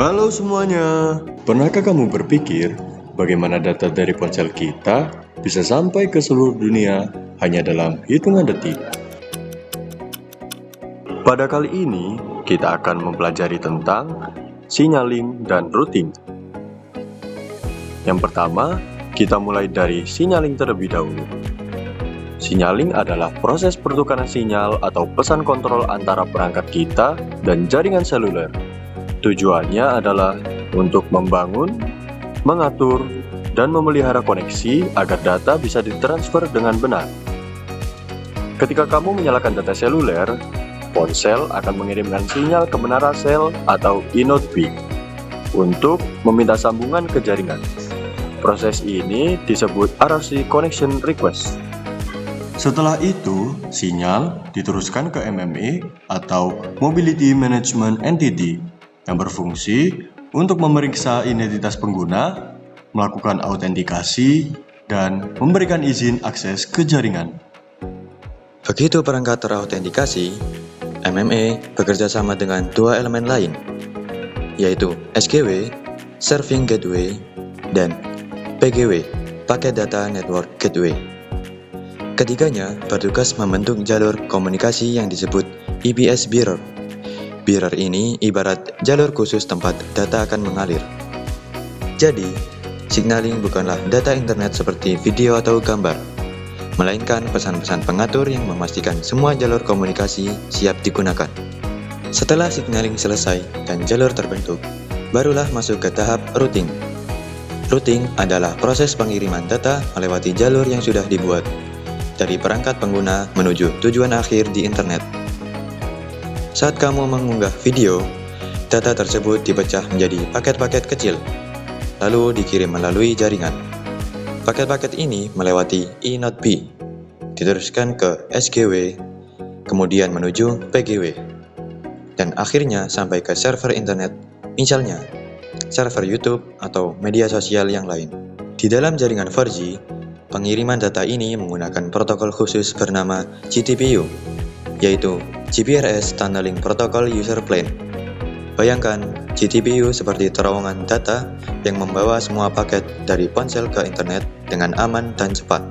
Halo semuanya, pernahkah kamu berpikir bagaimana data dari ponsel kita bisa sampai ke seluruh dunia hanya dalam hitungan detik? Pada kali ini, kita akan mempelajari tentang signaling dan routing. Yang pertama, kita mulai dari signaling terlebih dahulu. Signaling adalah proses pertukaran sinyal atau pesan kontrol antara perangkat kita dan jaringan seluler. Tujuannya adalah untuk membangun, mengatur, dan memelihara koneksi agar data bisa ditransfer dengan benar. Ketika kamu menyalakan data seluler, ponsel akan mengirimkan sinyal ke menara sel atau inode B untuk meminta sambungan ke jaringan. Proses ini disebut RRC Connection Request. Setelah itu, sinyal diteruskan ke MME atau Mobility Management Entity yang berfungsi untuk memeriksa identitas pengguna, melakukan autentikasi, dan memberikan izin akses ke jaringan. Begitu perangkat terautentikasi, MME bekerja sama dengan dua elemen lain, yaitu SGW, Serving Gateway, dan PGW, Packet Data Network Gateway. Ketiganya bertugas membentuk jalur komunikasi yang disebut EBS Bearer. Bearer ini ibarat jalur khusus tempat data akan mengalir. Jadi, signaling bukanlah data internet seperti video atau gambar, melainkan pesan-pesan pengatur yang memastikan semua jalur komunikasi siap digunakan. Setelah signaling selesai dan jalur terbentuk, barulah masuk ke tahap routing. Routing adalah proses pengiriman data melewati jalur yang sudah dibuat dari perangkat pengguna menuju tujuan akhir di internet. Saat kamu mengunggah video, data tersebut dipecah menjadi paket-paket kecil, lalu dikirim melalui jaringan. Paket-paket ini melewati inode B, diteruskan ke SGW, kemudian menuju PGW, dan akhirnya sampai ke server internet, misalnya server YouTube atau media sosial yang lain. Di dalam jaringan 4G, pengiriman data ini menggunakan protokol khusus bernama GTPU, yaitu GPRS Tunneling Protocol User Plane. Bayangkan, GTPU seperti terowongan data yang membawa semua paket dari ponsel ke internet dengan aman dan cepat.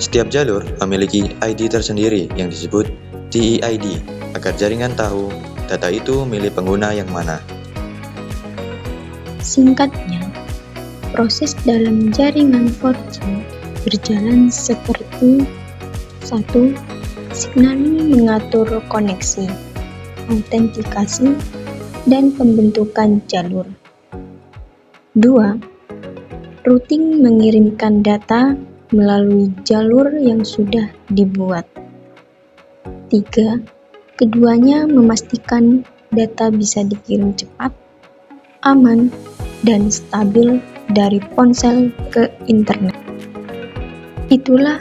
Setiap jalur memiliki ID tersendiri yang disebut DEID, agar jaringan tahu data itu milik pengguna yang mana. Singkatnya, proses dalam jaringan 4G berjalan seperti 1. Signaling mengatur koneksi, autentikasi, dan pembentukan jalur. 2. Routing mengirimkan data melalui jalur yang sudah dibuat. 3. Keduanya memastikan data bisa dikirim cepat, aman, dan stabil dari ponsel ke internet. Itulah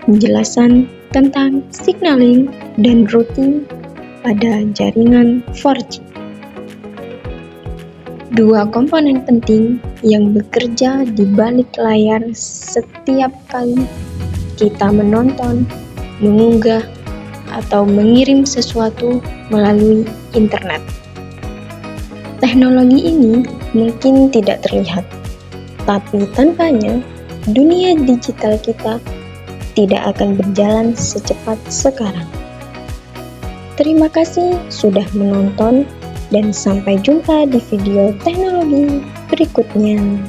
penjelasan tentang signaling dan routing pada jaringan 4G. Dua komponen penting yang bekerja di balik layar setiap kali kita menonton, mengunggah, atau mengirim sesuatu melalui internet. Teknologi ini mungkin tidak terlihat, tapi tanpanya dunia digital kita tidak akan berjalan secepat sekarang. Terima kasih sudah menonton dan sampai jumpa di video teknologi berikutnya.